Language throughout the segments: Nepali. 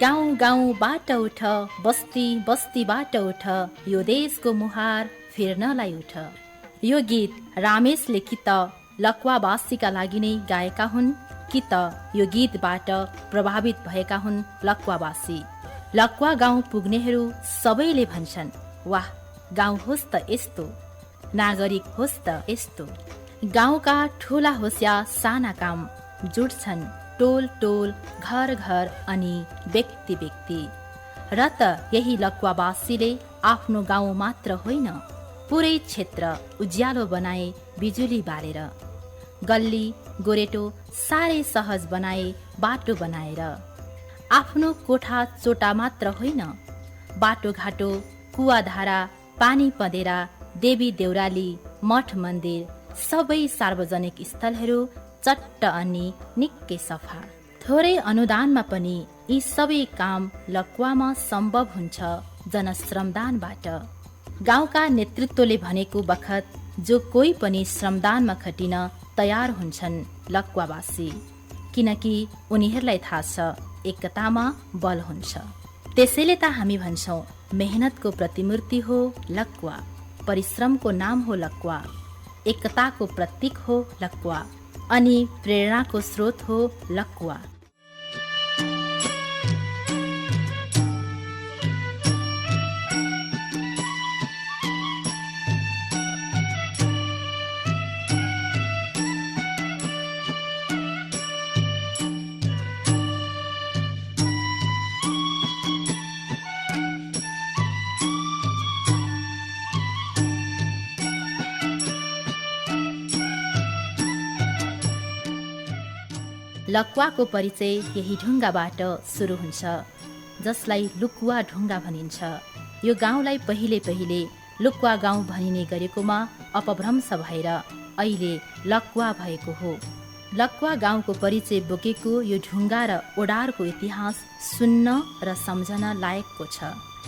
गाउँ गाउँबाट उठ, बस्ती बस्तीबाट उठ, यो देशको मुहार फेर्नलाई उठ। यो गीत रामेशले कि त लक्वावासीका लागि नै गाएका हुन् कि त यो गीतबाट प्रभावित भएका हुन् लक्वावासी। लक्वा गाउँ पुग्नेहरू सबैले भन्छन्, वाह, गाउँ होस् त यस्तो, नागरिक होस् त यस्तो। गाउँका ठुला होस् या साना काम जुट्छन् टोल टोल, घर घर अनि व्यक्ति व्यक्ति। र त यही लक्वावासीले आफ्नो गाउँ मात्र होइन, पुरै क्षेत्र उज्यालो बनाए बिजुली बालेर। गल्ली गोरेटो साह्रै सहज बनाए बाटो बनाएर। आफ्नो कोठा चोटा मात्र होइन, बाटोघाटो, कुवाधारा, पानी पँधेरा, देवी देउराली, मठ मन्दिर सबै सार्वजनिक स्थलहरू चट्ट अनि निकै सफा। थोरै अनुदानमा पनि यी सबै काम लक्वामा सम्भव हुन्छ जनश्रमदानबाट। गाउँका नेतृत्वले भनेको बखत जो कोही पनि श्रमदानमा खटिन तयार हुन्छन् लक्वावासी, किनकि उनीहरूलाई थाहा छ एकतामा बल हुन्छ। त्यसैले त हामी भन्छौँ मेहनतको प्रतिमूर्ति हो लक्वा, परिश्रमको नाम हो लक्वा, एकताको प्रतीक हो लक्वा अनि प्रेरणाको स्रोत हो लक्वा। लक्वाको परिचय यही ढुङ्गाबाट सुरु हुन्छ, जसलाई लुकुवा ढुङ्गा भनिन्छ। यो गाउँलाई पहिले लुकुवा गाउँ भनिने गरेकोमा अपभ्रंश भएर अहिले लक्वा भएको हो। लक्वा गाउँको परिचय बोकेको यो ढुङ्गा र ओडारको इतिहास सुन्न र सम्झन लायकको छ।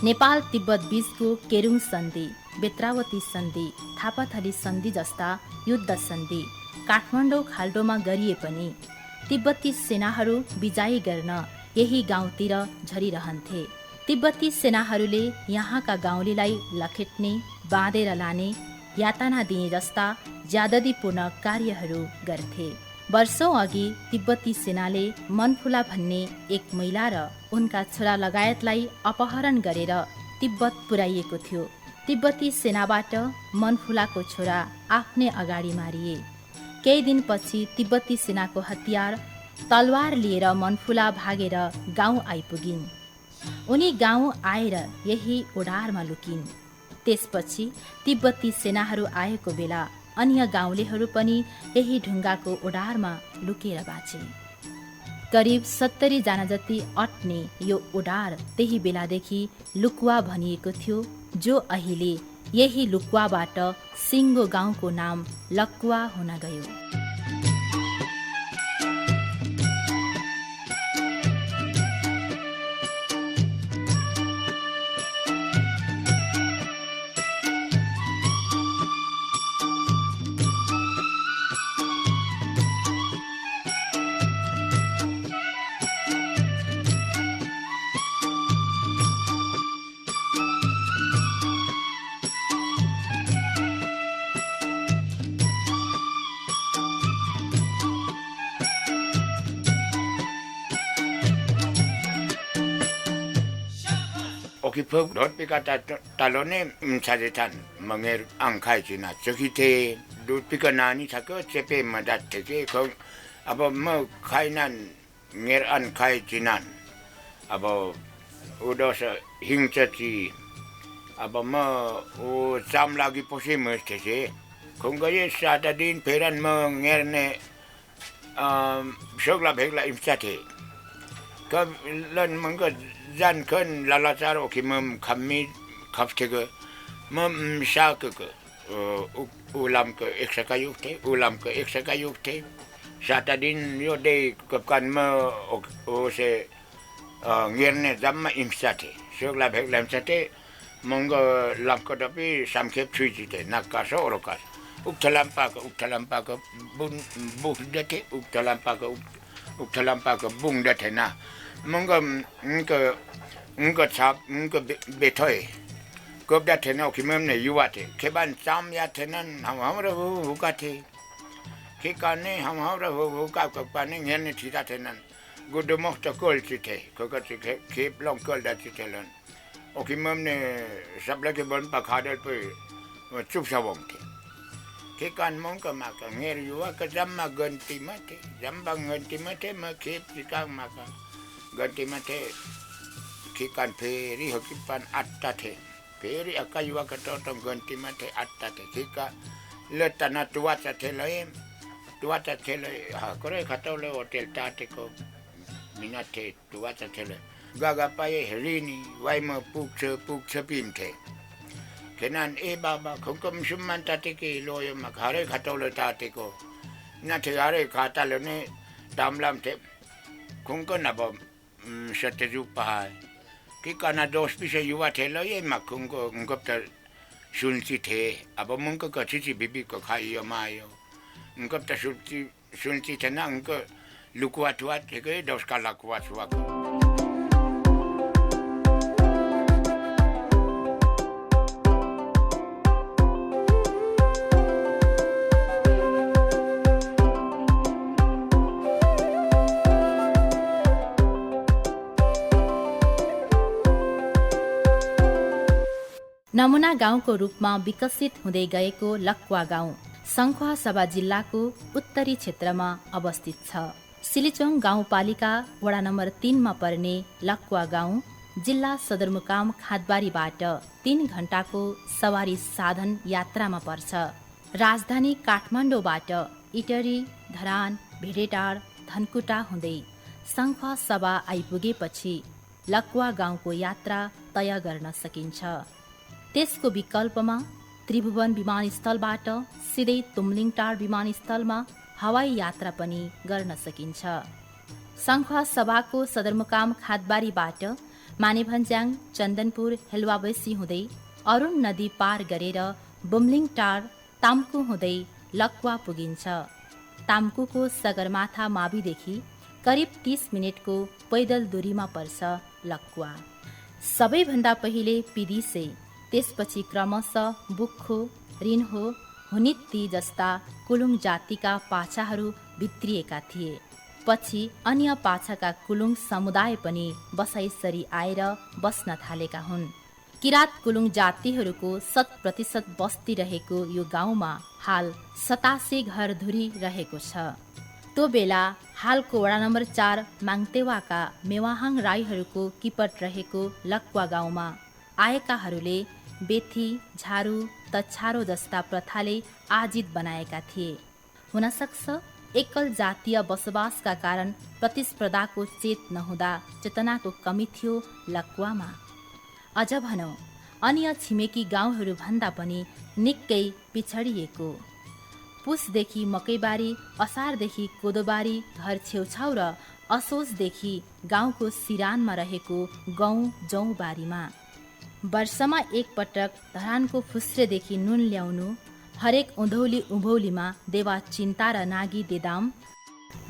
नेपाल तिब्बत बीचको केरुङ सन्धि, बेत्रावती सन्धि, थापाथली सन्धि जस्ता युद्ध सन्धि काठमाडौँ खाल्डोमा गरिए पनि तिब्बती सेनाहरू विजय गर्न यही गाउँतिर झरिरहन्थे। तिब्बती सेनाहरूले यहाँका गाउँलेलाई लखेट्ने, बाँधेर लाने, यातना दिने जस्ता ज्यादतीपूर्ण कार्यहरू गर्थे। वर्षौं अघि तिब्बती सेनाले मनफुला भन्ने एक महिला र उनका छोरा लगायतलाई अपहरण गरेर तिब्बत पुर्याइएको थियो। तिब्बती सेनाबाट मनफुलाको छोरा आफ्नै अगाडि मारिए। केही दिनपछि तिब्बती सेनाको हतियार तलवार लिएर मनफुला भागेर गाउँ आइपुगिन्। उनी गाउँ आएर यही ओडारमा लुकिन्। त्यसपछि तिब्बती सेनाहरू आएको बेला अन्य गाउँलेहरू पनि यही ढुङ्गाको ओडारमा लुकेर बाँचे। करिब 70 जना जति अट्ने यो ओडार त्यही बेलादेखि लुकुवा भनिएको थियो, जो अहिले यही लुकुवाबाट सिङ्गो गाउँको नाम लक्वा हुन गयो। Okipog dot pika talone msadetan manger angkai china chokite dot pika nani thako chepe madat theke khong abo ma khainan nger an khai chinan abo udos hingchachi abo ma o sam lagi posi mestese khong gaye satadin peran ma ngerne shogla bhegla imsate ka lan manga jan kan lalacar okimam kami kaptege mam shak ke ulam ke eksakayukte ulam ke eksakayukte satadin yo de kapkan ma o se ngerne zamma imsate shogla bhegla imsate mongo lam ko tapi samkhep chuite nakaso orokas uktalampa ka bun dete uktalampa ka bung dete na मंग उनको छाप उनको बैठे कब्जा थे ना कि मैंने युवा थे खेबान शाम या थे ना हमारे हुका थे के काने हमारे हुका पाने न्याने ठीता थे ना गुड मोस्ट कोल थे कोकट खेप लॉन्ग कोल डाची थे लन ओके मैंने सब लगे बन पखाड़े पे चुप सावम थे के कान मंग का माका nger युवा का जम्मा गंती मते जम्बा गंती मते म खेप चिका माका गंती मते के कान फेरी हकीपान आट्टा थे फेरि अक्का युवा कटो तो गंती में थे अट्टा थे खिका ले तना तुआ थे ले हाँ करे खतो ले होटल ताते को मिना थे तुआ थे ले गागा पाए हरीनी वाई में पुक छपीम थे केनान ए बाबा खुकम शुमान ताते के लोय में घरे खतो ले ताते को ना थे घरे खाता ले ने दामलाम थे खुंको ना बम सत्यजू पहाड़ कि काना दोस्त भी से युवा थे लो ये मकुंग को उनको तो सुनती थे अब मुंको कच्ची ची बीबी को खाई मायो उनको तो सुनती थे ना उनको लुकुआ तुआ थे के दोस्त का लकुआ सुआ को नमुना गाउँको रूपमा विकसित हुँदै गएको लक्वा गाउँ सङ्खुवासभा जिल्लाको उत्तरी क्षेत्रमा अवस्थित छ। सिलिचोङ गाउँपालिका वडा नम्बर 3 मा पर्ने लक्वा गाउँ जिल्ला सदरमुकाम खादबारीबाट 3 घण्टाको सवारी साधन यात्रामा पर्छ। राजधानी काठमाडौँबाट इटरी, धरान, भेडेटार, धनकुटा हुँदै सङ्खुवासभा आइपुगेपछि लक्वा गाउँको यात्रा तय गर्न सकिन्छ। त्यसको विकल्पमा त्रिभुवन विमानस्थलबाट सिधै तुमलिङटार विमानस्थलमा हवाई यात्रा पनि गर्न सकिन्छ। सङ्खुवासभाको सदरमुकाम खादबारीबाट मानेभन्ज्याङ, चन्दनपुर, हेलवाबैसी हुँदै अरुण नदी पार गरेर बुमलिङटार, ताम्कु हुँदै लक्वा पुगिन्छ। ताम्कुको सगरमाथा माविदेखि करिब 30 मिनेटको पैदल दूरीमा पर्छ लक्वा। सबैभन्दा पहिले पिदिसे, त्यसपछि क्रमशः बुख्खो, रिन्हो, हुनित्ती जस्ता कुलुङ जातिका पाछाहरू भित्रिएका थिए। पछि अन्य पाछाका कुलुङ समुदाय पनि बसाइसरी आएर बस्न थालेका हुन्। किरात कुलुङ जातिहरूको 100% बस्ती रहेको यो गाउँमा हाल 87 घरधुरी रहेको छ। त्यो बेला हालको वडा नम्बर 4 माङतेवाका मेवाहाङ राईहरूको किपट रहेको लक्वा गाउँमा आएकाहरूले बेथी, झारू, तछारो जस्ता प्रथाले आजित बनाएका थिए। हुनसक्छ एकल जातीय बसोबासका कारण प्रतिस्पर्धाको चेत नहुँदा चेतनाको कमी थियो लक्वामा। अझ भनौँ अन्य छिमेकी गाउँहरू भन्दा पनि निकै पिछडिएको। पुसदेखि मकैबारी, असारदेखि कोदोबारी घर छेउछाउ र असोजदेखि गाउँको सिरानमा रहेको गहुँ जौबारीमा वर्षमा एकपटक धरानको फुस्रेदेखि नुन ल्याउनु, हरेक उँधौली उभौलीमा देवा चिन्ता र नागी देदाम,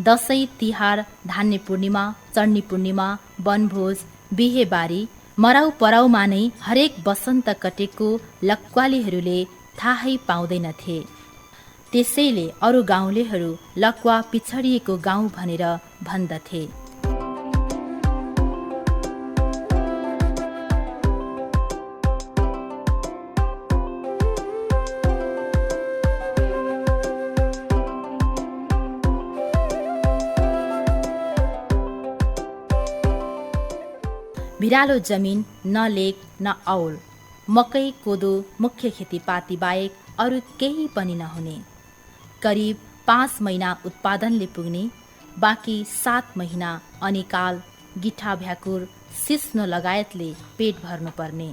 दसैँ तिहार, धान्य पूर्णिमा, चण्डी पूर्णिमा, वनभोज, बिहेबारी, मराउ पराउमा नै हरेक वसन्त कटेको लक्वालीहरूले थाहै पाउँदैनथे। त्यसैले अरू गाउँलेहरू लक्वा पिछडिएको गाउँ भनेर भन्दथे। भिरालो जमिन, न लेक न औल, मकै कोदो मुख्य खेतीपाती बाहेक अरू केही पनि नहुने। करिब 5 महिना उत्पादनले पुग्ने, बाँकी 7 महिना अनिकाल, गिठा भ्याकुर, सिस्नो लगायतले पेट भर्नुपर्ने।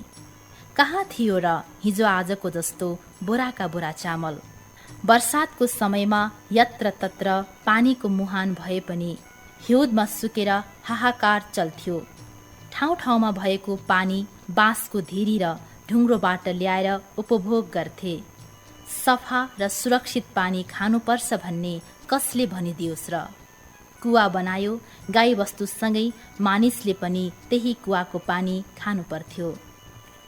कहाँ थियो र हिजो आजको जस्तो बोराका बोरा चामल? वर्षातको समयमा यत्र तत्र पानीको मुहान भए पनि हिउँदमा सुकेर हाहाकार चल्थ्यो। ठाउँ ठाउँमा भएको पानी बाँसको धिरी र ढुङ्ग्रोबाट ल्याएर उपभोग गर्थे। सफा र सुरक्षित पानी खानुपर्छ भन्ने कसले भनिदियोस् र? कुवा बनायो। गाईबस्तुसँगै मानिसले पनि त्यही कुवाको पानी खानु पर्थ्यो।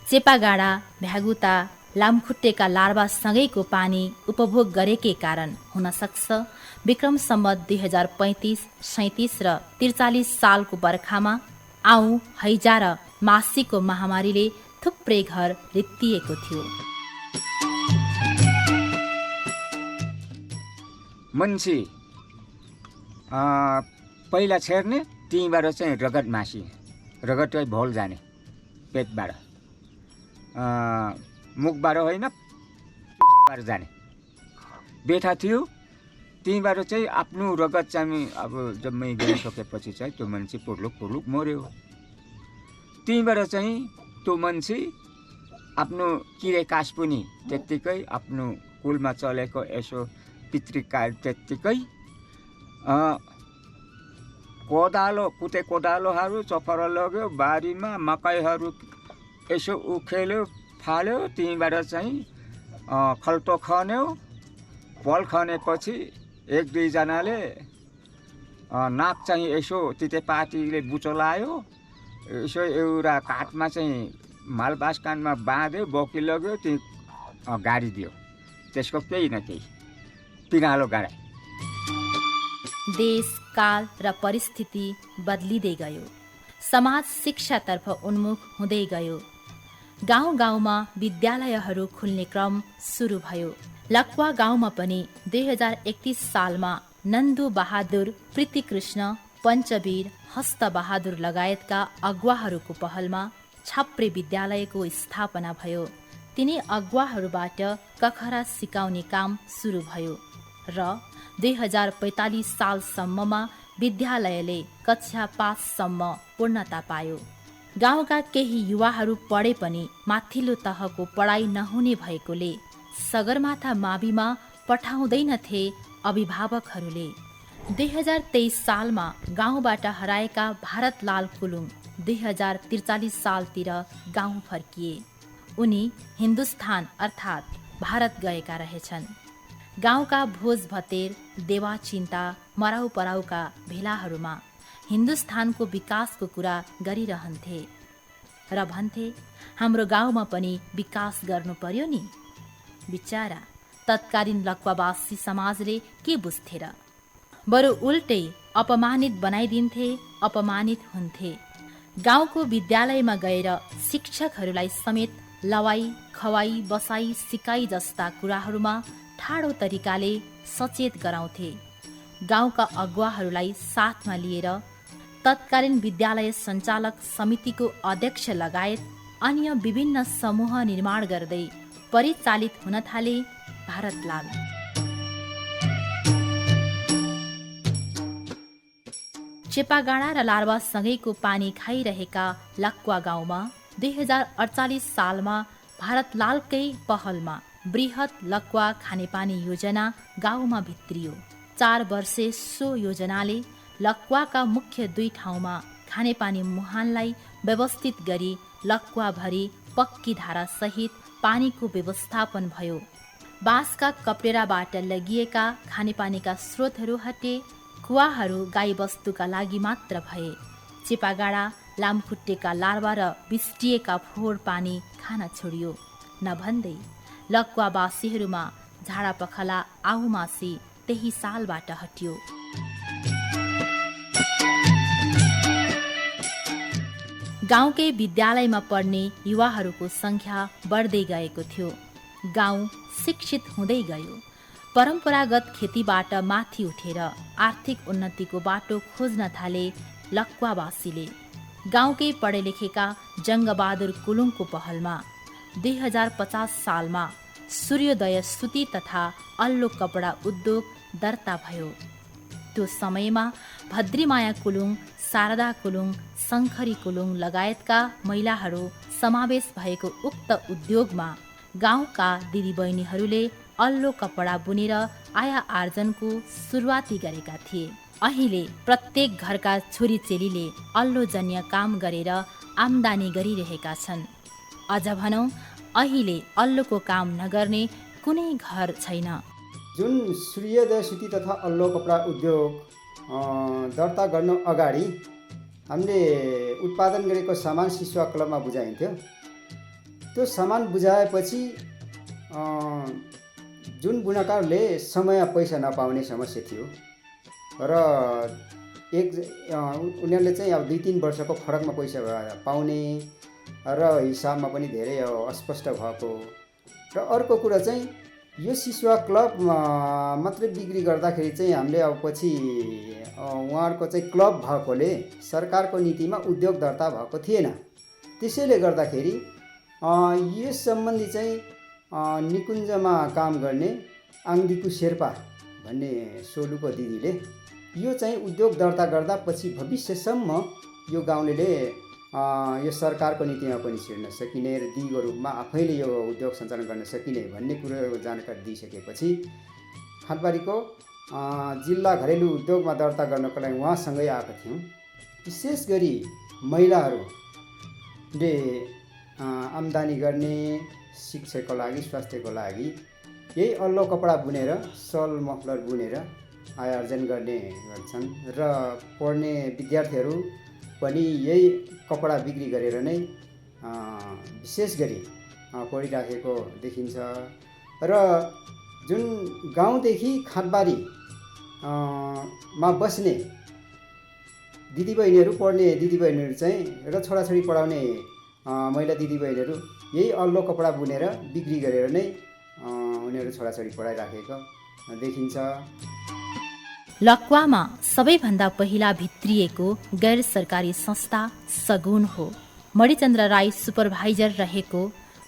चेपागाडा, भ्यागुता, लामखुट्टेका लार्वासँगैको पानी उपभोग गरेकै कारण हुन सक्छ विक्रम सम्वत 2035-37 र 43 सालको बर्खामा आउँ, हैजा र मासीको महामारीले थुप्रै घर रित्तिएको थियो। मान्छे पहिला छेर्ने, त्यहीँबाट चाहिँ रगत मासी, रगत चाहिँ भोल जाने पेटबाट, मुखबाट होइन जाने बेठा थियो। त्यहीँबाट चाहिँ आफ्नो रगत चाहिँ अब जम्मै गइसकेपछि चाहिँ त्यो मान्छे पुर्लुक मर्यो। त्यहीँबाट चाहिँ त्यो मान्छे आफ्नो किरे कास पनि त्यत्तिकै, आफ्नो कुलमा चलेको यसो पितृकाल त्यत्तिकै, कुटे कोदालोहरू चफर लग्यो, बारीमा मकैहरू यसो उखेल्यो, फाल्यो। त्यहीँबाट चाहिँ खल्टो खन्यो। पल खनेपछि 1-2जनाले नाक चाहिँ यसो तितेपातीले बुचो लायो, यसो एउटा काठमा चाहिँ मालबास कानमा बाँध्यो, बोकी लग्यो, त्यो गाडी दियो। त्यसको केही न केही पिँगालो गाडा। देश, काल र परिस्थिति बदलिँदै गयो। समाज शिक्षातर्फ उन्मुख हुँदै गयो। गाउँ गाउँमा विद्यालयहरू खुल्ने क्रम सुरु भयो। लक्वा गाउँमा पनि 2031 सालमा नन्दु बहादुर, प्रीतिकृष्ण, पञ्चवीर, हस्तबहादुर लगायतका अगुवाहरूको पहलमा छाप्रे विद्यालयको स्थापना भयो। तिनी अगुवाहरूबाट कखरा सिकाउने काम सुरु भयो र 2045 सालसम्ममा विद्यालयले कक्षा 5 सम्म पूर्णता पायो। गाउँका केही युवाहरू पढे पनि माथिल्लो तहको पढाइ नहुने भएकोले सगरमाथा माविमा पठाउँदैनथे अभिभावकहरूले। 2023 सालमा गाउँबाट हराएका भारतलाल कुलुङ 2043 सालतिर गाउँ फर्किए। उनी हिन्दुस्तान अर्थात् भारत गएका रहेछन्। गाउँका भोज भतेर, देवा चिन्ता, मराउ पराउका भेलाहरूमा हिन्दुस्तानको विकासको कुरा गरिरहन्थे र भन्थे, हाम्रो गाउँमा पनि विकास गर्नु पर्यो नि। बिचारा तत्कालीन लक्वावासी समाजले के बुझ्थे र? बरु उल्टै अपमानित बनाइदिन्थे, अपमानित हुन्थे। गाउँको विद्यालयमा गएर शिक्षकहरूलाई समेत लवाई, खवाई, बसाई, सिकाइ जस्ता कुराहरूमा ठाडो तरिकाले सचेत गराउँथे। गाउँका अगुवाहरूलाई साथमा लिएर तत्कालीन विद्यालय सञ्चालक समितिको अध्यक्ष लगायत अन्य विभिन्न समूह निर्माण गर्दै परिचालित हुन थाले भारतलाल। चेपागाडा र लार्वासँगैको पानी खाइरहेका लक्वा गाउँमा 2048 सालमा भारतलालकै पहलमा बृहत लक्वा खानेपानी योजना गाउँमा भित्रियो। 4 वर्षे सो योजनाले लक्वाका मुख्य 2 ठाउँमा खानेपानी मुहानलाई व्यवस्थित गरी लक्वाभरि पक्की धारा सहित पानीको व्यवस्थापन भयो। बाँसका कपडेराबाट लगिएका खानेपानीका स्रोतहरू हटे, कुवाहरू गाईबस्तुका लागि मात्र भए। चेपागाडा, लामखुट्टेका लार्वा र बिस्टिएका फोहोर पानी खान छोडियो। नभन्दै लक्वावासीहरूमा झाडा पखला, आहुमासी त्यही सालबाट हट्यो। गाउँकै विद्यालयमा पढ्ने युवाहरूको संख्या बढ्दै गएको थियो। गाउँ शिक्षित हुँदै गयो। परम्परागत खेतीबाट माथि उठेर आर्थिक उन्नतिको बाटो खोज्न थाले लक्वावासीले। गाउँकै पढे लेखेका जङ्गबहादुर कुलुङको पहलमा 2050 सालमा सूर्योदय सुती तथा अल्लो कपडा उद्योग दर्ता भयो। त्यो समयमा भद्रीमाया कुलुङ, शारदा कुलुङ, शङ्खरी कुलुङ लगायतका महिलाहरू समावेश भएको उक्त उद्योगमा गाउँका दिदीबहिनीहरूले अल्लो कपडा बुनेर आया आर्जनको सुरुवाती गरेका थिए। अहिले प्रत्येक घरका छोरी चेलीले अल्लोजन्य काम गरेर आम्दानी गरिरहेका छन्। अझ भनौँ, अहिले अल्लोको काम नगर्ने कुनै घर छैन। जुन सूर्योदय सुती तथा अल्लो कपडा उद्योग दर्ता गर्नु अगाडि हामीले उत्पादन गरेको सामान सिसुवा क्लबमा बुझाइन्थ्यो। त्यो सामान बुझाएपछि जुन बुनाकारले समय पैसा नपाउने समस्या थियो र उनीहरूले चाहिँ अब 2-3 वर्षको फरकमा पैसा पाउने र हिसाबमा पनि धेरै अस्पष्ट भएको र अर्को कुरा चाहिँ यो सिसुवा क्लब मात्रै बिक्री गर्दाखेरि चाहिँ हामीले अब पछि उहाँहरूको चाहिँ क्लब भएकोले सरकारको नीतिमा उद्योग दर्ता भएको थिएन। त्यसैले गर्दाखेरि यस सम्बन्धी चाहिँ निकुञ्जमा काम गर्ने आङदिकु शेर्पा भन्ने सोलुको दिदीले यो चाहिँ उद्योग दर्ता गर्दा पछि भविष्यसम्म यो गाउँलेले यो सरकारको नीतिमा पनि छिर्न सकिने र दिगो रूपमा आफैले यो उद्योग सञ्चालन गर्न सकिने भन्ने कुरो जानकारी दिइसकेपछि खादबारीको जिल्ला घरेलु उद्योगमा दर्ता गर्नको लागि उहाँसँगै आएको थियौँ। विशेष गरी महिलाहरूले आम्दानी गर्ने शिक्षाको लागि स्वास्थ्यको लागि यही अल्लो कपडा बुनेर सल मफलर बुनेर आय आर्जन गर्ने गर्छन् र पढ्ने विद्यार्थीहरू पनि यही कपडा बिक्री गरेर नै विशेष गरी पढिराखेको देखिन्छ। र जुन गाउँदेखि खादबारी मा बस्ने दिदीबहिनीहरू पढ्ने दिदीबहिनीहरू चाहिँ र छोराछोरी पढाउने महिला दिदीबहिनीहरू यही अल्लो कपडा बुनेर बिक्री गरेर नै उनीहरू छोराछोरी पढाइराखेको देखिन्छ। लक्वामा सबैभन्दा पहिला भित्रिएको गैर सरकारी संस्था सगुन हो। मणिचन्द्र राई सुपरभाइजर रहेको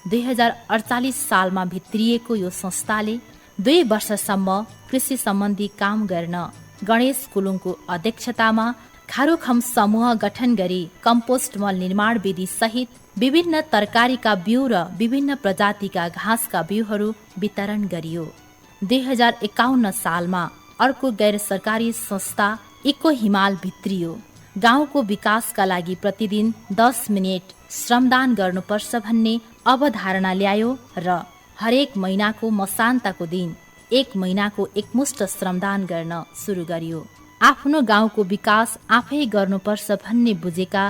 2048 सालमा भित्रिएको यो संस्थाले 2 वर्षसम्म कृषि सम्बन्धी काम गर्न गणेश कुलुङको अध्यक्षतामा खारुखम समूह गठन गरी कम्पोस्ट मल निर्माण विधि सहित विभिन्न तरकारीका बिउ र विभिन्न प्रजातिका घाँसका बिउहरू वितरण गरियो। 2051 सालमा अर्को गैर सरकारी संस्था इको हिमाल भित्रियो। गाउँको विकासका लागि प्रतिदिन 10 मिनेट श्रमदान गर्नुपर्छ भन्ने अवधारणा ल्यायो र हरेक महिनाको मसान्तको दिन 1 महिनाको एकमुष्ट श्रमदान गर्न सुरु गरियो। आफ्नो गाउँको विकास आफै गर्नुपर्छ भन्ने बुझेका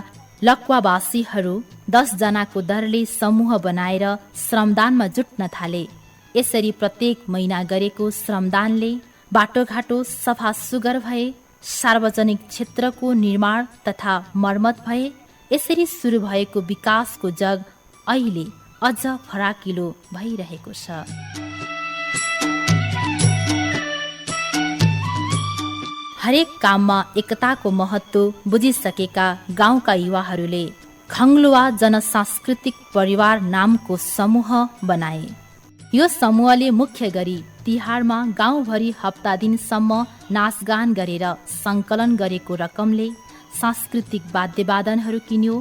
लक्वावासीहरू 10 जनाको दरले समूह बनाएर श्रमदानमा जुट्न थाले। यसरी प्रत्येक महिना गरेको श्रमदानले बाटोघाटो सफा सुग्घर भए, सार्वजनिक क्षेत्रको निर्माण तथा मर्मत भए। यसरी सुरु भएको विकासको जग अहिले अझ फराकिलो भइरहेको छ। हरेक काममा एकताको महत्त्व बुझिसकेका गाउँका युवाहरूले खङ्लुवा जनसांस्कृतिक परिवार नामको समूह बनाए। यो समूहले मुख्य गरी तिहारमा गाउँभरि हप्ता दिनसम्म नाचगान गरेर सङ्कलन गरेको रकमले सांस्कृतिक वाद्यवादनहरू किन्यो।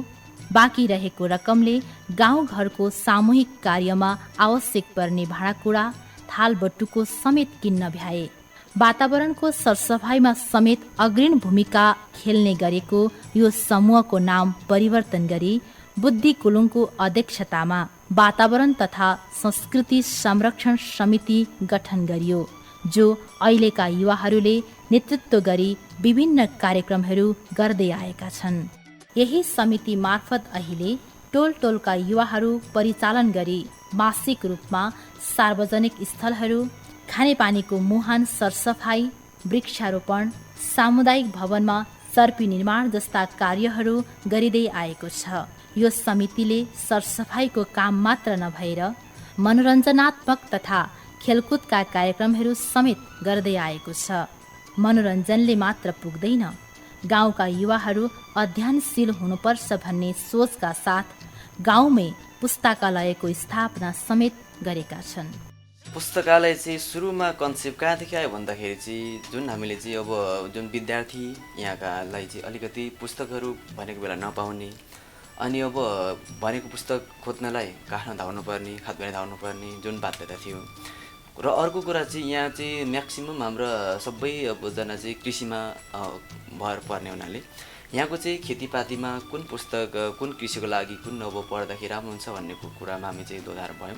बाँकी रहेको रकमले गाउँघरको सामूहिक कार्यमा आवश्यक पर्ने भाँडाकुँडा थालबटुको समेत किन्न भ्याए। वातावरणको सरसफाइमा समेत अग्रिम भूमिका खेल्ने गरेको यो समूहको नाम परिवर्तन गरी बुद्धि कुलुङको अध्यक्षतामा वातावरण तथा संस्कृति संरक्षण समिति गठन गरियो, जो अहिलेका युवाहरूले नेतृत्व गरी विभिन्न कार्यक्रमहरू गर्दै आएका छन्। यही समिति मार्फत अहिले टोल टोलका युवाहरू परिचालन गरी मासिक रूपमा सार्वजनिक स्थलहरू, खानेपानीको मुहान सरसफाई, वृक्षारोपण, सामुदायिक भवनमा सर्पी निर्माण जस्ता कार्यहरू गरिँदै आएको छ। यो समितिले सरसफाइको काम मात्र नभएर मनोरञ्जनात्मक तथा खेलकुदका कार्यक्रमहरू समेत गर्दै आएको छ। मनोरञ्जनले मात्र पुग्दैन, गाउँका युवाहरू अध्ययनशील हुनुपर्छ भन्ने सोचका साथ गाउँमै पुस्तकालयको स्थापना समेत गरेका छन्। पुस्तकालय चाहिँ सुरुमा कन्सेप्ट कहाँदेखि आयो भन्दाखेरि चाहिँ जुन हामीले चाहिँ अब जुन विद्यार्थी यहाँकालाई चाहिँ अलिकति पुस्तकहरू भनेको बेला नपाउने, अनि अब भनेको पुस्तक खोज्नलाई काठमा धाउनुपर्ने, खादबारी धाउनुपर्ने जुन बाध्यता थियो। र अर्को कुरा चाहिँ यहाँ चाहिँ म्याक्सिमम् हाम्रो सबै अब जना चाहिँ कृषिमा भर पर्ने हुनाले यहाँको चाहिँ खेतीपातीमा कुन पुस्तक कुन कृषिको लागि कुन अब पढ्दाखेरि राम्रो हुन्छ भन्ने कुरामा हामी चाहिँ दोधार भयौँ।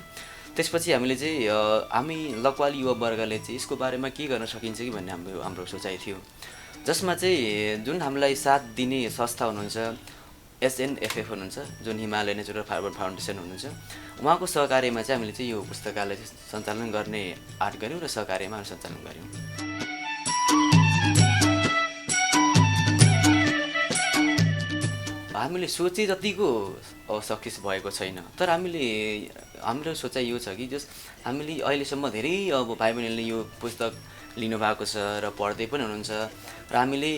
त्यसपछि हामीले चाहिँ हामी लकवाली युवा वर्गले चाहिँ यसको बारेमा के गर्न सकिन्छ कि भन्ने हाम्रो सोचाइ थियो, जसमा चाहिँ जुन हामीलाई साथ दिने संस्था हुनुहुन्छ SNFF हुनुहुन्छ, जुन हिमालय नेचुरल फाइबर फाउन्डेसन हुनुहुन्छ, उहाँको सहकार्यमा चाहिँ हामीले चाहिँ यो पुस्तकालय सञ्चालन गर्ने आँट गऱ्यौँ र सहकार्यमा हामी सञ्चालन गऱ्यौँ। हामीले सोचे जतिको सक्सेस भएको छैन, तर हाम्रो सोचाइ यो छ कि जस हामीले अहिलेसम्म धेरै भाइ बहिनीले यो पुस्तक लिनुभएको छ र पढ्दै पनि हुनुहुन्छ र हामीले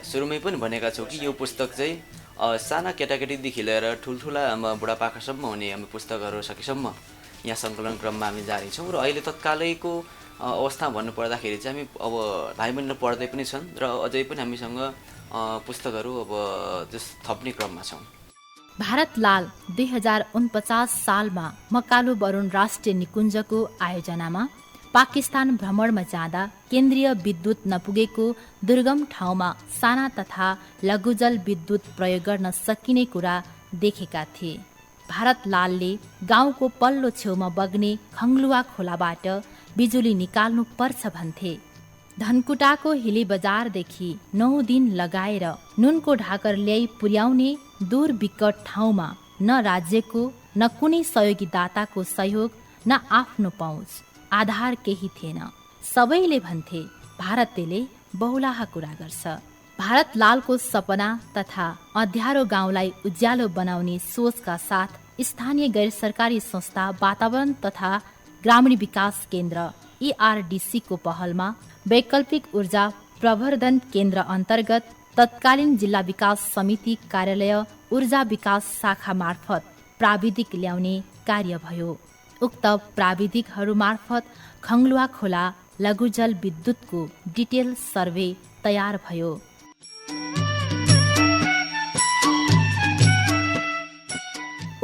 सुरुमै पनि भनेका छौँ कि यो पुस्तक चाहिँ साना केटाकेटीदेखि लिएर ठुल्ठुला बुढापाकासम्म हुने हामी पुस्तकहरू सकेसम्म यहाँ सङ्कलन क्रममा हामी जारी छौँ र अहिले तत्कालैको अवस्था भन्नुपर्दाखेरि चाहिँ हामी अब भाइ बहिनीले पढ्दै पनि छन् र अझै पनि हामीसँग पुस्तकहरू अब थप्ने क्रममा छौँ। भारतलाल 2049 सालमा मकालु बरुण राष्ट्रिय निकुञ्जको आयोजनामा पाकिस्तान भ्रमणमा जाँदा केन्द्रीय विद्युत नपुगेको दुर्गम ठाउँमा साना तथा लघुजल विद्युत प्रयोग गर्न सकिने कुरा देखेका थिए। भारतलालले गाउँको पल्लो छेउमा बग्ने खङ्लुवा खोलाबाट बिजुली निकाल्नु पर्छ भन्थे। धनकुटाको हिली बजारदेखि 9 दिन लगाएर नुनको ढाकर ल्याई पुर्याउने दूर विकट ठाउँमा न राज्यको न कुनै सहयोगी दाताको सहयोग न आफ्नो पहुँच आधार केही थिएन। सबैले भन्थे भारतले बहुलाह कुरा गर्छ। भारतलालको सपना तथा अँध्यारो गाउँलाई उज्यालो बनाउने सोचका साथ स्थानीय गैर सरकारी संस्था वातावरण तथा ग्रामीण विकास केन्द्र ERDC को पहलमा वैकल्पिक ऊर्जा प्रवर्धन केन्द्र अन्तर्गत तत्कालीन जिल्ला विकास समिति कार्यालय ऊर्जा विकास शाखा मार्फत प्राविधिक ल्याउने कार्य भयो। उक्त प्राविधिकहरू मार्फत खङ्लुवा खोला लघुजल विद्युतको डिटेल सर्वे तयार भयो।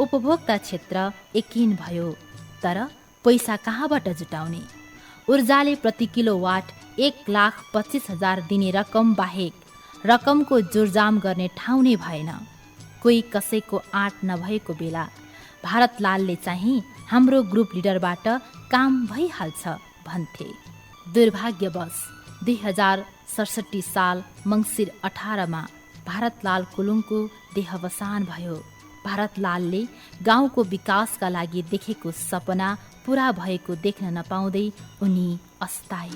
उपभोक्ता क्षेत्र एकिन भयो, तर पैसा कहाँबाट जुटाउने? ऊर्जाले प्रति किलोवाट 1,25,000 दिने रकम बाहेक रकमको जोरजाम गर्ने ठाउँ नै भएन। कोही कसैको आँट नभएको बेला भारतलालले चाहिँ हाम्रो ग्रुप लिडरबाट काम भइहाल्छ भन्थे। दुर्भाग्यवश 2067 साल मङ्सिर 18 भारतलाल कुलुङको देहावसान भयो। भारतलालले गाउँको विकासका लागि देखेको सपना पूरा भएको देख्न नपाउँदै उनी अस्ताए।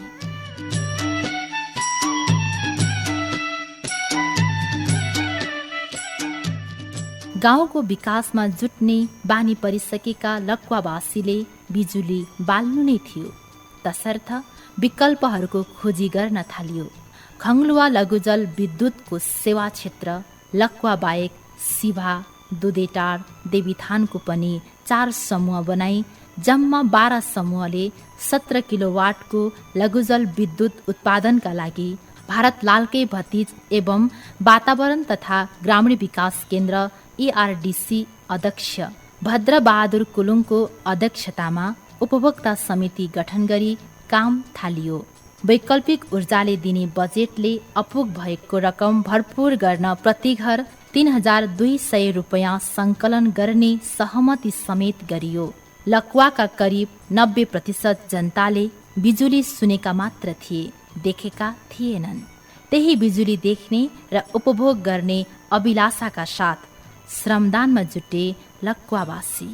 गाउँको विकासमा जुट्ने बानी परिसकेका लक्वावासीले बिजुली बाल्नु नै थियो, तसर्थ विकल्पहरूको खोजी गर्न थालियो। खङ्लुवा लघुजल विद्युतको सेवा क्षेत्र लक्वा बाहेक सिभा, दुधेटार, देवीथानको पनि 4 समूह बनाई जम्मा 12 समूहले 17 किलोवाटको लघुजल विद्युत उत्पादनका लागि भारतलालकै भतिज एवं वातावरण तथा ग्रामीण विकास केन्द्र ERDC अध्यक्ष भद्रबहादुर कुलुङको अध्यक्षतामा उपभोक्ता समिति गठन गरी काम थालियो। वैकल्पिक ऊर्जाले दिने बजेटले अपुग भएको रकम भरपूर गर्न प्रति घर 3,200 रुपियाँ सङ्कलन गर्ने सहमति समेत गरियो। लक्वाका करिब 90% जनताले बिजुली सुनेका मात्र थिए, देखेका थिएनन्। त्यही बिजुली देख्ने र उपभोग गर्ने अभिलाषाका साथ श्रमदानमा जुटे लक्वावासी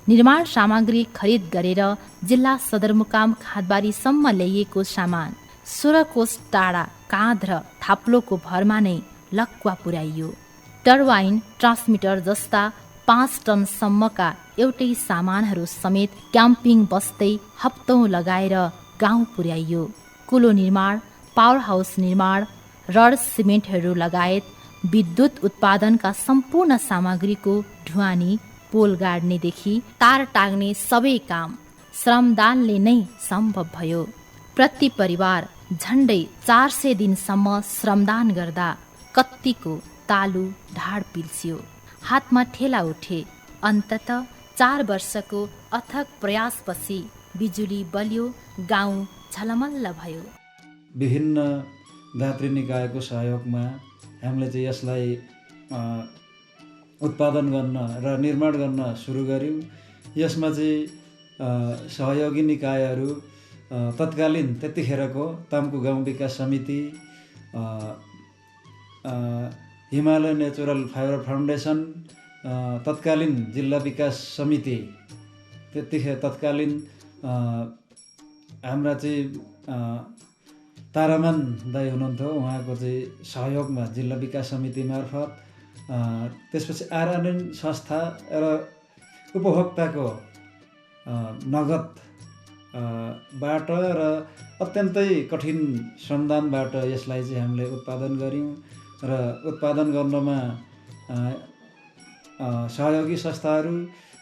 निर्माण सामग्री खरिद गरेर जिल्ला सदरमुकाम खादबारीसम्म ल्याइएको सामान 16 कोस टाढा काँध र थाप्लोको भरमा नै लक्वा पुर्याइयो। टर्बाइन, ट्रान्समिटर जस्ता 5 टनसम्मका एउटै सामानहरू समेत क्याम्पिङ बस्दै हप्तौं लगाएर गाउँ पुर्याइयो। कुलो निर्माण, पावर हाउस निर्माण, रड सिमेन्टहरू लगायत विद्युत उत्पादनका सम्पूर्ण सामग्रीको ढुवानी, पोल गाड्नेदेखि तार टाग्ने सबै काम श्रमदानले नै सम्भव भयो। प्रति परिवार झण्डै 400 दिनसम्म श्रमदान गर्दा कत्तिको तालु ढाड पिल्सियो, हातमा ठेला उठे। अन्तत 4 वर्षको अथक प्रयासपछि बिजुली बलियो, गाउँ झलमल्ल भयो। विभिन्न दात्री निकायको सहयोगमा हामीले चाहिँ यसलाई उत्पादन गर्न र निर्माण गर्न सुरु गऱ्यौँ। यसमा चाहिँ सहयोगी निकायहरू तत्कालीन त्यतिखेरको तम्कु गाउँ विकास समिति, हिमालय नेचुरल फाइबर फाउन्डेसन, तत्कालीन जिल्ला विकास समिति, त्यतिखेर तत्कालीन हाम्रा चाहिँ तारामान दाई हुनुहुन्थ्यो, उहाँको चाहिँ सहयोगमा जिल्ला विकास समिति मार्फत, त्यसपछि आरएनएन संस्था र उपभोक्ताको नगद बाट र अत्यन्तै कठिन श्रमदानबाट यसलाई चाहिँ हामीले उत्पादन गऱ्यौँ र उत्पादन गर्नमा सहयोगी संस्थाहरू,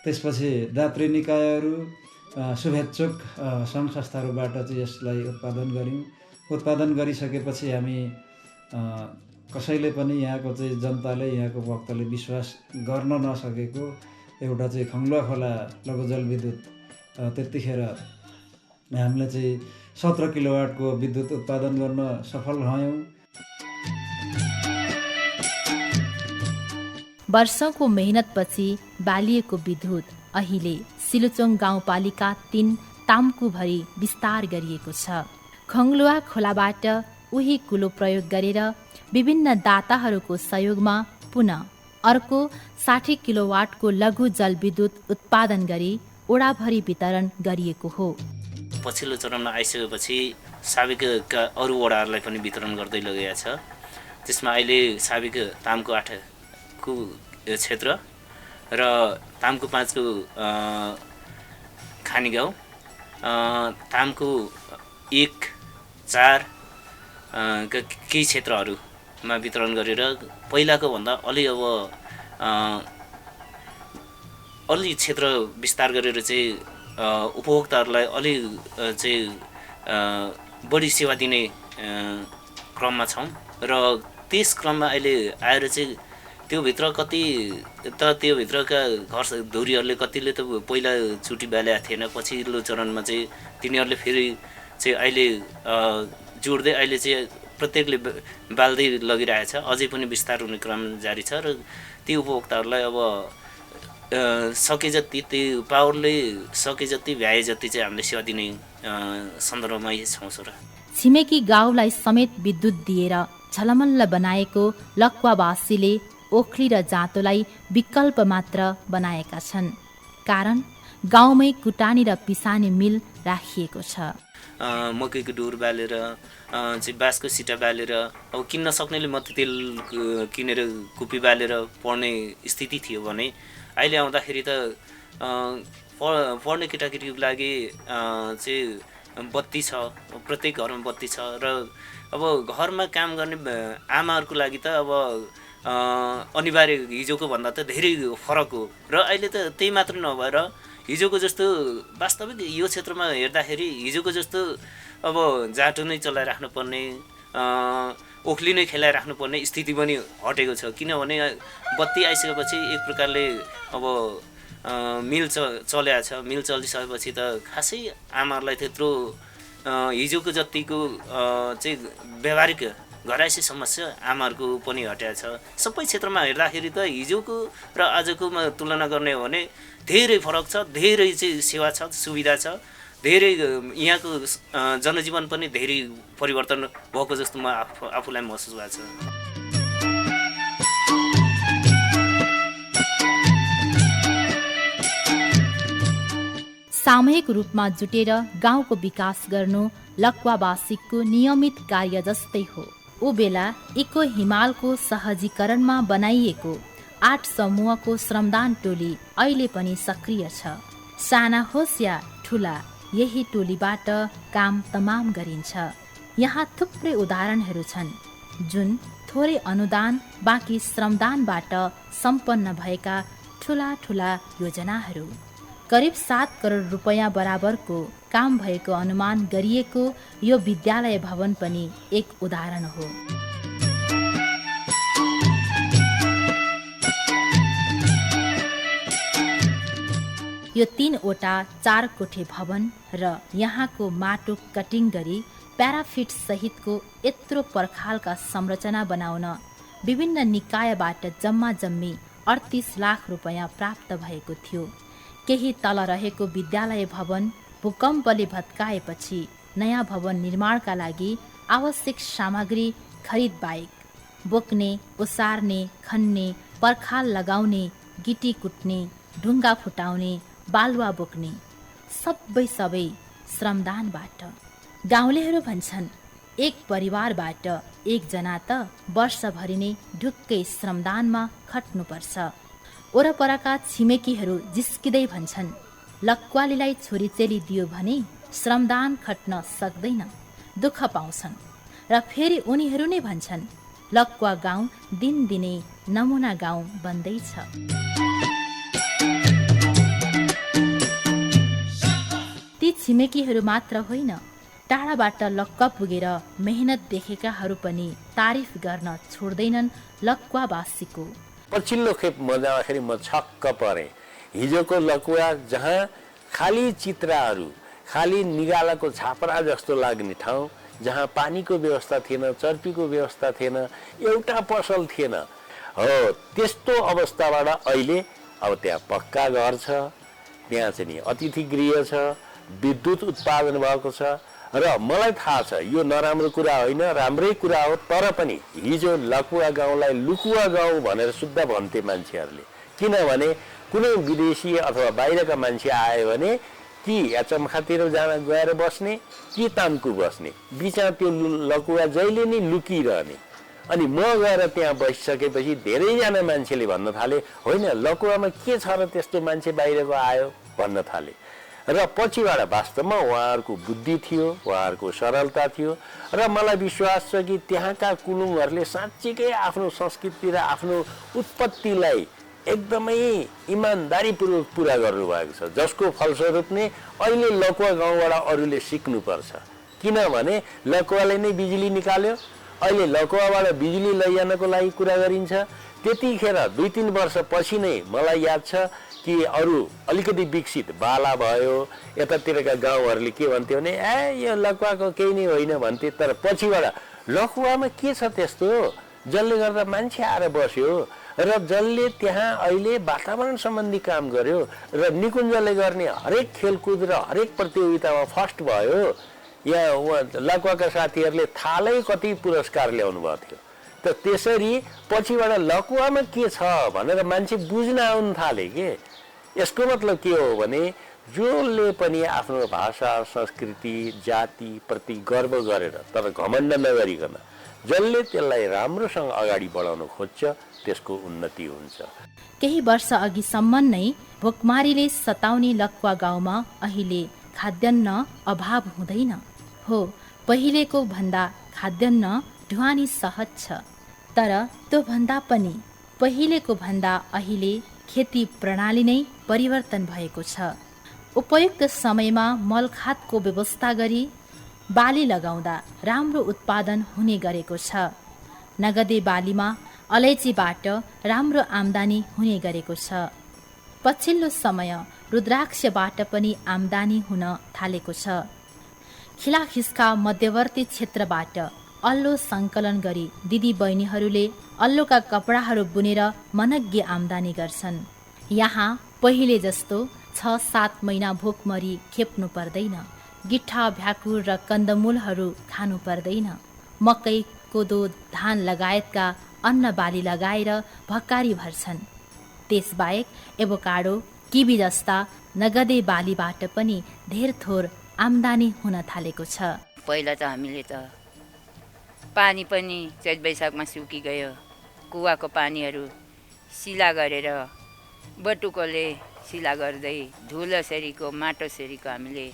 त्यसपछि दात्री निकायहरू, शुभेच्छुक सङ्घ संस्थाहरूबाट चाहिँ यसलाई उत्पादन गऱ्यौँ। उत्पादन गरिसकेपछि हामी कसैले पनि यहाँको चाहिँ जनताले, यहाँको भक्तले विश्वास गर्न नसकेको एउटा चाहिँ खङ्गुवा खोला लघु जलविद्युत, त्यतिखेर हामीले चाहिँ 17 किलोवाटको विद्युत उत्पादन गर्न सफल भयौँ। वर्षौंको मेहनतपछि बालिएको विद्युत अहिले सिलुचोङ गाउँपालिका 3 ताम्कुभरि विस्तार गरिएको छ। खङ्गुवा खोलाबाट उही कुलो प्रयोग गरेर विभिन्न दाताहरूको सहयोगमा पुनः अर्को 60 किलोवाटको लघु जलविद्युत उत्पादन गरी ओडाभरि वितरण गरिएको हो। पछिल्लो चरणमा आइसकेपछि साबिकका अरू वडाहरूलाई पनि वितरण गर्दै लगेको छ। त्यसमा अहिले साबिक तामको 8को क्षेत्र र तामको 5को खानी गाउँ, तामको 1, 4 केही क्षेत्रहरूमा वितरण गरेर पहिलाको भन्दा अलि क्षेत्र विस्तार गरेर चाहिँ उपभोक्ताहरूलाई अलि चाहिँ बढी सेवा दिने क्रममा छौँ र त्यस क्रममा अहिले आएर चाहिँ त्योभित्रका घर धुरीहरूले कतिले त पहिला चुटी बालेको थिएन, पछिल्लो चरणमा चाहिँ तिनीहरूले फेरि चाहिँ अहिले जोड्दै अहिले चाहिँ प्रत्येकले बाल्दै लगिरहेछ। अझै पनि विस्तार हुने क्रम जारी छ र ती उपभोक्ताहरूलाई अब सके जति त्यो पावरले सके जति भ्याए जति चाहिँ हामीले सेवा दिने सन्दर्भमा यही छौँ। छिमेकी गाउँलाई समेत विद्युत दिएर झलमल्ल बनाएको लक्वावासीले ओखली र जाँतोलाई विकल्प मात्र बनाएका छन्, कारण गाउँमै कुटानी र पिसानी मिल राखिएको छ। मकैको डोर बालेर चाहिँ बाँसको सिटा बालेर अब किन्न सक्नेले मत्तीतेल किनेर कुपी बालेर पढ्ने स्थिति थियो भने अहिले आउँदाखेरि त पढ्ने केटाकेटीको लागि चाहिँ बत्ती छ, प्रत्येक घरमा बत्ती छ र अब घरमा काम गर्ने आमाहरूको लागि त अब अनिवार्य हिजोको भन्दा त धेरै फरक हो र अहिले त त्यही मात्र नभएर हिजोको जस्तो वास्तविक यो क्षेत्रमा हेर्दाखेरि हिजोको जस्तो अब जाँटो नै चलाइराख्नु पर्ने, ओखली नै खेलाइराख्नु पर्ने स्थिति पनि हटेको छ। किनभने बत्ती आइसकेपछि एक प्रकारले अब मिल चल्या छ। मिल चलिसकेपछि त खासै आमाहरूलाई त्यत्रो हिजोको जतिको चाहिँ व्यावहारिक घरायसी समस्या आमाहरूको पनि हटेको छ। सबै क्षेत्रमा हेर्दाखेरि त हिजोको र आजकोमा तुलना गर्ने हो भने धेरै फरक छ, धेरै चाहिँ सेवा छ, सुविधा छ, धेरै यहाँको जनजीवन पनि धेरै परिवर्तन भएको जस्तो म आफूलाई महसुस भएको छ। सामूहिक रूपमा जुटेर गाउँको विकास गर्नु लक्वावासीको नियमित कार्य जस्तै हो। ऊ बेला इको हिमालको सहजीकरणमा बनाइएको 8 समूहको श्रमदान टोली अहिले पनि सक्रिय छ। साना होस् या ठुला, यही टोलीबाट काम तमाम गरिन्छ। यहाँ थुप्रै उदाहरणहरू छन् जुन थोरै अनुदान बाँकी श्रमदानबाट सम्पन्न भएका ठुला ठुला योजनाहरू। करिब 7 करोड रुपैयाँ बराबरको काम भएको अनुमान गरिएको यो विद्यालय भवन पनि एक उदाहरण हो। यो 3वटा 4 कोठे भवन र यहाँको माटो कटिङ गरी प्याराफिट सहितको यत्रो पर्खालका संरचना बनाउन विभिन्न निकायबाट जम्मा जम्मी 38 लाख रुपैयाँ प्राप्त भएको थियो। केही तल रहेको विद्यालय भवन भूकम्पले भत्काएपछि नयाँ भवन निर्माणका लागि आवश्यक सामग्री खरिद बाहेक बोक्ने, ओसार्ने, खन्ने, पर्खाल लगाउने, गिटी कुट्ने, ढुङ्गा फुटाउने, बालुवा बोक्ने सबै श्रमदानबाट। गाउँलेहरू भन्छन् एक परिवारबाट एकजना त वर्षभरि नै ढुक्कै श्रमदानमा खट्नुपर्छ। वरपरका छिमेकीहरू जिस्किँदै भन्छन् लक्वालीलाई छोरीचेली दियो भने श्रमदान खट्न सक्दैन, दुःख पाउँछन्। र फेरि उनीहरू नै भन्छन् लक्वा गाउँ दिनदिनै नमुना गाउँ बन्दैछ। ती छिमेकीहरू मात्र होइन, टाढाबाट लक्वा पुगेर मेहनत देखेकाहरू पनि तारिफ गर्न छोड्दैनन् लक्वावासीको। पछिल्लो खेप म जाँदाखेरि म छक्क परेँ। हिजोको लकुवा जहाँ खाली चित्राहरू, खाली निगालाको छापरा जस्तो लाग्ने ठाउँ, जहाँ पानीको व्यवस्था थिएन, चर्पीको व्यवस्था थिएन, एउटा पसल थिएन, हो त्यस्तो अवस्थाबाट अहिले अब त्यहाँ पक्का घर छ, त्यहाँ चाहिँ नि अतिथि गृह छ, विद्युत उत्पादन भएको छ। र मलाई थाहा छ यो नराम्रो कुरा होइन, राम्रै कुरा हो। तर पनि हिजो लकुवा गाउँलाई लुकुवा गाउँ भनेर शुद्ध भन्थे मान्छेहरूले। किनभने कुनै विदेशी अथवा बाहिरका मान्छे आयो भने कि चम्खातिर गएर बस्ने कि ताम्कु बस्ने, बिचमा त्यो लकुवा जहिले नै लुकिरहने। अनि म गएर त्यहाँ बसिसकेपछि धेरैजना मान्छेले भन्न थाले होइन लकुवामा के छ र त्यस्तो मान्छे बाहिरको आयो भन्न थाले। र पछिबाट वास्तवमा उहाँहरूको बुद्धि थियो, उहाँहरूको सरलता थियो। र मलाई विश्वास छ कि त्यहाँका कुलुङहरूले साँच्चीकै आफ्नो संस्कृति र आफ्नो उत्पत्तिलाई एकदमै इमान्दारीपूर्वक पुरा गर्नुभएको छ, जसको फलस्वरूप नै अहिले लकुवा गाउँबाट अरूले सिक्नुपर्छ। किनभने लकुवाले नै बिजुली निकाल्यो, अहिले लकुवाबाट बिजुली लैजानको लागि कुरा गरिन्छ। त्यतिखेर 2-3 वर्षपछि नै मलाई याद छ कि अरू अलिकति विकसित बाला भयो यतातिरका गाउँहरूले के भन्थ्यो भने यो लकुवाको केही नै होइन भन्थे। तर पछिबाट लकुवामा के छ त्यस्तो जसले गर्दा मान्छे आएर बस्यो र जसले त्यहाँ अहिले वातावरण सम्बन्धी काम गर्यो र निकुञ्जले गर्ने हरेक खेलकुद र हरेक प्रतियोगितामा फर्स्ट भयो। यहाँ लकुवाका साथीहरूले थालै कति पुरस्कार ल्याउनु भएको थियो। त त्यसरी पछिबाट लकुवामा के छ भनेर मान्छे बुझ्न आउनु थाले के। यसको मतलब के हो भने जसले पनि आफ्नो भाषा, संस्कृति, जाति प्रति गर्व गरेर तर घमण्ड नगरिकन जसले त्यसलाई राम्रोसँग अगाडि बढाउन खोज्छ त्यसको उन्नति हुन्छ। केही वर्ष अघिसम्म नै भोकमारीले सताउने लक्वा गाउँमा अहिले खाद्यान्न अभाव हुँदैन। हो, पहिलेको भन्दा खाद्यान्न ढुवानी सहज छ। तर त्यो भन्दा पनि पहिलेको भन्दा अहिले खेती प्रणाली नै परिवर्तन भएको छ। उपयुक्त समयमा मलखादको व्यवस्था गरी बाली लगाउँदा राम्रो उत्पादन हुने गरेको छ। नगदे बालीमा अलैँचीबाट राम्रो आम्दानी हुने गरेको छ। पछिल्लो समय रुद्राक्षबाट पनि आम्दानी हुन थालेको छ। खिलाखिस्का मध्यवर्ती क्षेत्रबाट अल्लो सङ्कलन गरी दिदी बहिनीहरूले अल्लोका कपडाहरू बुनेर मनग्गे आम्दानी गर्छन्। यहाँ पहिले जस्तो 6-7 महिना भोकमरी खेप्नु पर्दैन। गिट्ठा, भ्याकुर र कन्दमूलहरू खानु पर्दैन। मकै, कोदो, धान लगायतका अन्न बाली लगाएर भक्कारी भर्छन्। त्यसबाहेक एभोकाडो, किवी जस्ता नगदे बालीबाट पनि धेर थोर आम्दानी हुन थालेको छ। पहिला त हामीले त पानी पनि चैत वैशाखमा सुकिगयो। कुवाको पानीहरू सिला गरेर बटुकोले सिला गर्दै धुलो सेरीको माटो सेरीको हामीले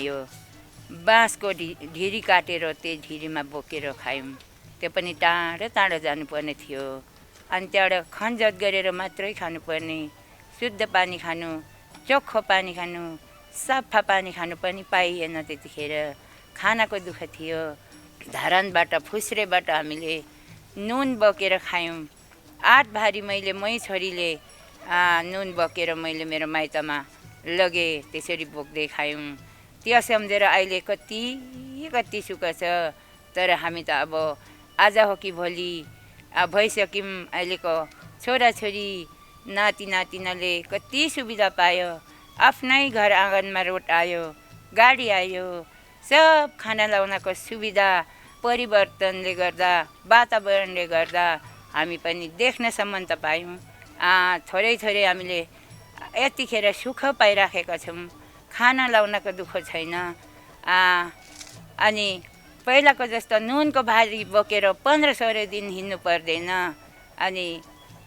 यो बाँसको ढिरी काटेर त्यही ढिरीमा बोकेर खायौँ। त्यो पनि टाढो टाढो जानुपर्ने थियो। अनि त्यहाँबाट खनजत गरेर मात्रै खानुपर्ने, शुद्ध पानी खानु, चोखो पानी खानु, सफा पानी खानु पनि पाइएन। त्यतिखेर खानाको दुःख थियो। धरानबाट फुस्रेबाट हामीले नुन बोकेर खायौँ। 8 भारी मै छोरीले नुन बोकेर मैले मेरो माइतमा लगेँ। त्यसरी बोक्दै खायौँ। त्यो सम्झेर अहिले कति सुख छ। तर हामी त अब आज हो कि भोलि भइसक्यौँ। अहिलेको छोराछोरी नाति नातिनाले कति सुविधा पायो। आफ्नै घर आँगनमा रोड आयो, गाडी आयो, सब खाना लाउनको सुविधा परिवर्तनले गर्दा, वातावरणले गर्दा हामी पनि देख्नसम्म त पायौँ। थोरै थोरै हामीले यतिखेर सुख पाइराखेका छौँ। खाना लाउनको दुःख छैन। अनि पहिलाको जस्तो नुनको भारी बोकेर 15-16 दिन हिँड्नु पर्दैन। अनि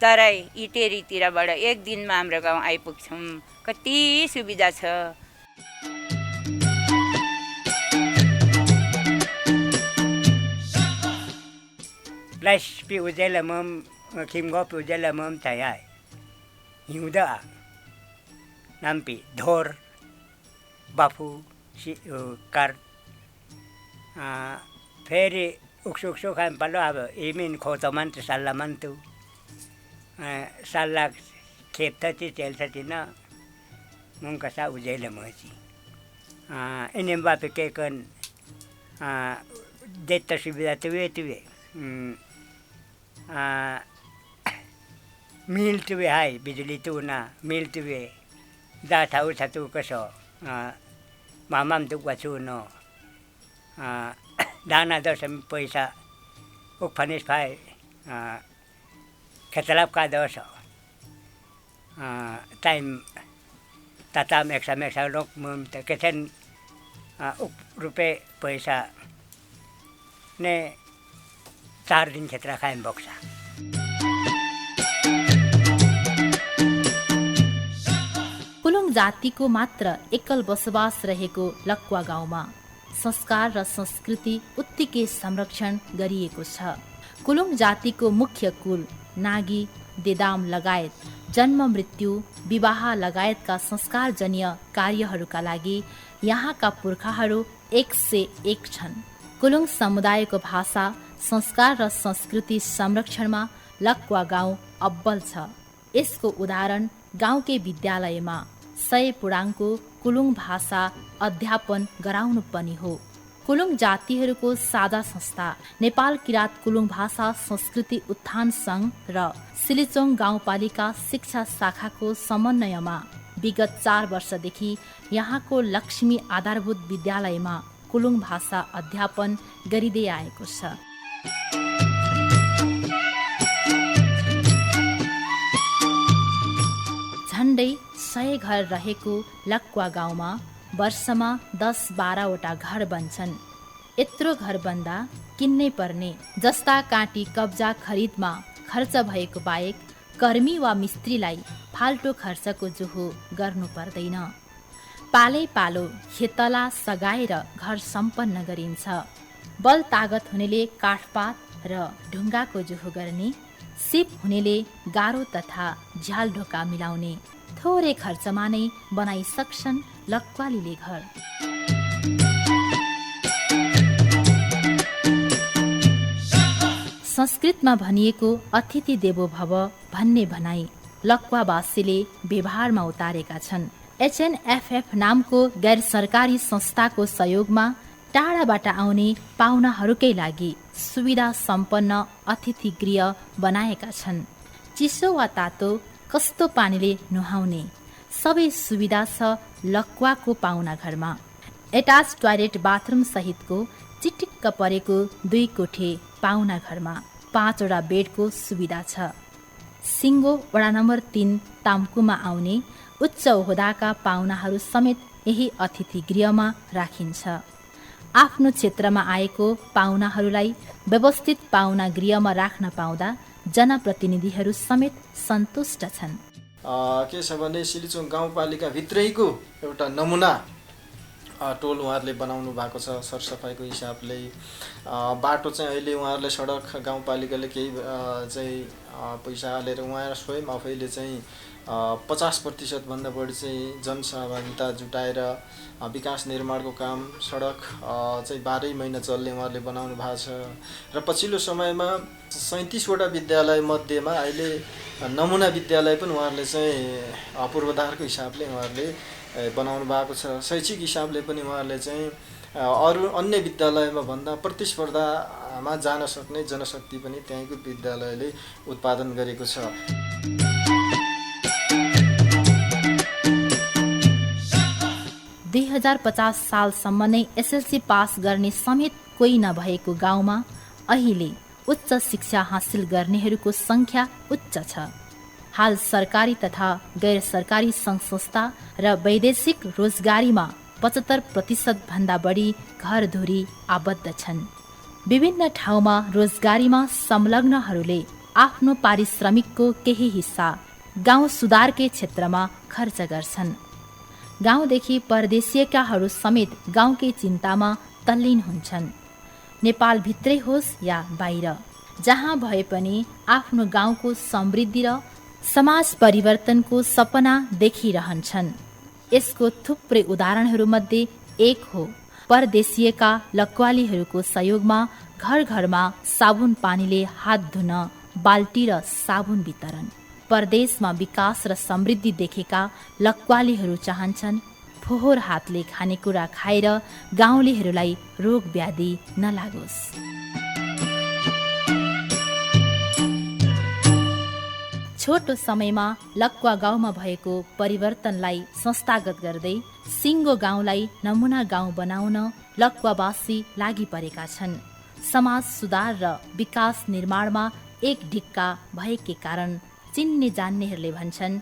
तराई इटेरीतिरबाट 1 दिनमा हाम्रो गाउँ आइपुग्छौँ। कति सुविधा छ। Plus pi ujela mom kim go pi ujela mom tayai. Hiuda nampi dhor bafu si kar फेरि उक्सुक्सु खान पालो अब इमिन खोतमान त सल्लामान तु सल्ला खेत ती तेलसती न मुंका सा उजेले मची इनेम बापे के कन देत सुविधा तुवे मिल तुवे हाय बिजुली तु ना मिल तुवे दा थाउ छतु कसो मामाम तु गछु नो दाना दसम पैसा उफनिस भाइ खेतलाप का दस टाइम ताता मेक्सा लोक मुम त केथन रुपे पैसा ने 4 दिन खेतरा खाइम बक्सा। कुलुङ जातिको मात्र एकल बसोबास रहेको लक्वा गाउँमा संस्कार र संस्कृति उत्तिकै संरक्षण गरिएको छ। कुलुङ जातिको मुख्य कुल नागी, देदाम लगायत जन्म मृत्यु, विवाह लगायतका संस्कारजन्य कार्यहरूका लागि यहाँका पुर्खाहरू 101 छन्। कुलुङ समुदायको भाषा, संस्कार र संस्कृति संरक्षणमा लक्वा गाउँ अब्बल छ। यसको उदाहरण गाउँकै विद्यालयमा 100 पूर्णाङ्कको कुलुङ भाषा अध्यापन गराउनु पनि हो। कुलुङ जातिहरूको साझा संस्था नेपाल किराँत कुलुङ भाषा संस्कृति उत्थान सङ्घ र सिलिचोङ गाउँपालिका शिक्षा शाखाको समन्वयमा विगत 4 वर्षदेखि यहाँको लक्ष्मी आधारभूत विद्यालयमा कुलुङ भाषा अध्यापन गरिँदै आएको छ। झण्डै 100 घर रहेको लक्वा गाउँमा वर्षमा 10-12 वटा घर बन्छन्। यत्रो घर बन्दा किन्नै पर्ने जस्ता काँटी कब्जा खरिदमा खर्च भएको बाहेक कर्मी वा मिस्त्रीलाई फाल्टो खर्चको जोहो गर्नु पर्दैन। पालै पालो खेतला सगाएर घर सम्पन्न गरिन्छ। बल तागत हुनेले काठपात र ढुङ्गाको जोहो गर्ने, सिप हुनेले गारो तथा झ्याल ढोका मिलाउने, थोरै खर्चमा नै बनाइसक्छन् लक्वालीले घर। संस्कृतमा भनिएको अतिथि देवो भव भन्ने भनाई लक्वावासीले व्यवहारमा उतारेका छन्। HNFF नामको गैर सरकारी संस्थाको सहयोगमा टाढाबाट आउने पाहुनाहरूकै लागि सुविधा सम्पन्न अतिथि गृह बनाएका छन्। चिसो वा तातो, कस्तो पानीले नुहाउने सबै सुविधा छ लक्वाको पाहुना घरमा। एटाच टोयलेट बाथरुम सहितको चिटिक्क परेको 2 कोठे पाहुना घरमा 5 वटा बेडको सुविधा छ। सिङ्गो वडा नम्बर 3 ताम्कुमा आउने उच्च ओहदाका पाहुनाहरू समेत यही अतिथि गृहमा राखिन्छ। आफ्नो क्षेत्रमा आएको पाहुनाहरूलाई व्यवस्थित पाहुना गृहमा राख्न पाउँदा जनप्रतिनिधिहरू समेत सन्तुष्ट छन्। के छ भने सिलिचोङ गाउँपालिका भित्रैको एउटा नमुना टोल उहाँहरूले बनाउनु भएको छ सरसफाइको हिसाबले। बाटो चाहिँ अहिले उहाँहरूले सडक गाउँपालिकाले केही चाहिँ पैसा हालेर उहाँ स्वयं आफैले चाहिँ 50% भन्दा बढी चाहिँ जनसहभागिता जुटाएर विकास निर्माणको काम सडक चाहिँ 12 महिना चल्ने उहाँहरूले बनाउनु भएको छ। र पछिल्लो समयमा 37 वटा विद्यालय मध्येमा अहिले नमुना विद्यालय पनि उहाँहरूले चाहिँ पूर्वाधारको हिसाबले उहाँहरूले बनाउनु भएको छ। शैक्षिक हिसाबले पनि उहाँहरूले चाहिँ अरू अन्य विद्यालयमा भन्दा प्रतिस्पर्धामा जान सक्ने जनशक्ति पनि त्यहीँको विद्यालयले उत्पादन गरेको छ। 2050 सालसम्म नै एसएलसी पास गर्ने समेत कोही नभएको गाउँमा अहिले उच्च शिक्षा हासिल गर्नेहरूको संख्या उच्च छ। हाल सरकारी तथा गैर सरकारी संघ संस्था र वैदेशिक रोजगारीमा 75% भन्दा बढी घरधुरी आबद्ध छन्। विभिन्न ठाउँमा रोजगारीमा संलग्नहरूले आफ्नो पारिश्रमिकको केही हिस्सा गाउँ सुधारकै क्षेत्रमा खर्च गर्छन्। गाउँदेखि परदेशीयकाहरू समेत गाउँकै चिन्तामा तल्लीन हुन्छन्। नेपाल भित्रै होस् या बाहिर, जहाँ भए पनि आफ्नो गाउँको समृद्धि र समाज परिवर्तनको सपना देखिरहन्छन्। यसको थुप्रै उदाहरणहरूमध्ये एक हो परदेशीयका लकवालीहरूको सहयोगमा घर घरमा साबुन पानीले हात धुन बाल्टी र साबुन वितरण। परदेशमा विकास र समृद्धि देखेका लकवालीहरू चाहन्छन् फोहोर हातले खानेकुरा खाएर गाउँलेहरूलाई रोग व्याधि नलागोस्। छोटो समयमा लक्वा गाउँमा भएको परिवर्तनलाई संस्थागत गर्दै सिङ्गो गाउँलाई नमुना गाउँ बनाउन लक्वावासी लागि परेका छन्। समाज सुधार र विकास निर्माणमा एक ढिक्का भएकै कारण चिन्ने जान्नेहरूले भन्छन्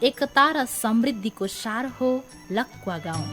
एकता र समृद्धिको सार हो लक्वा गाउँ।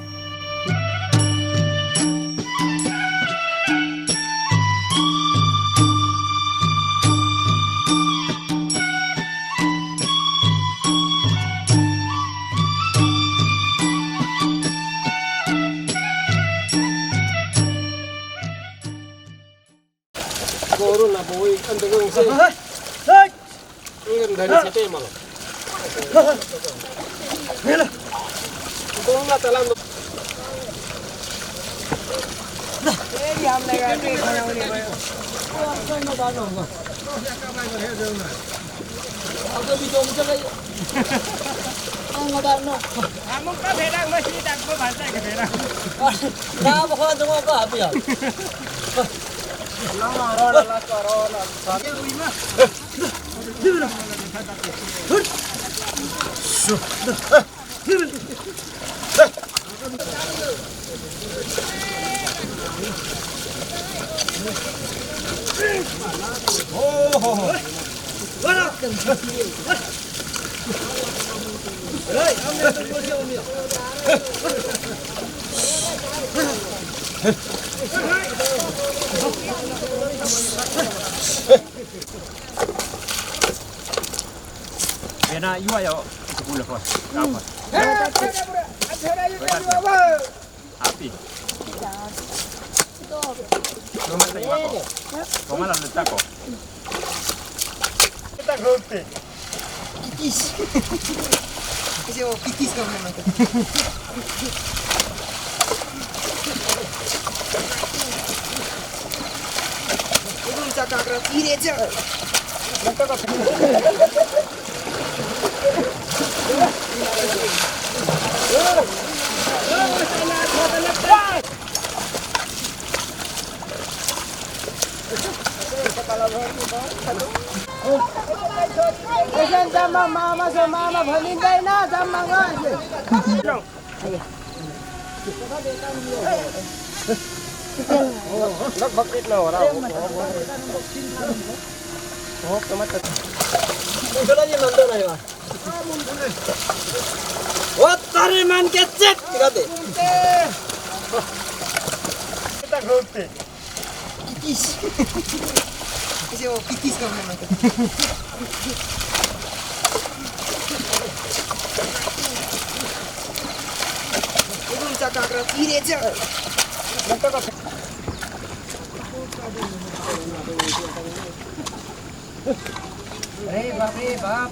बाप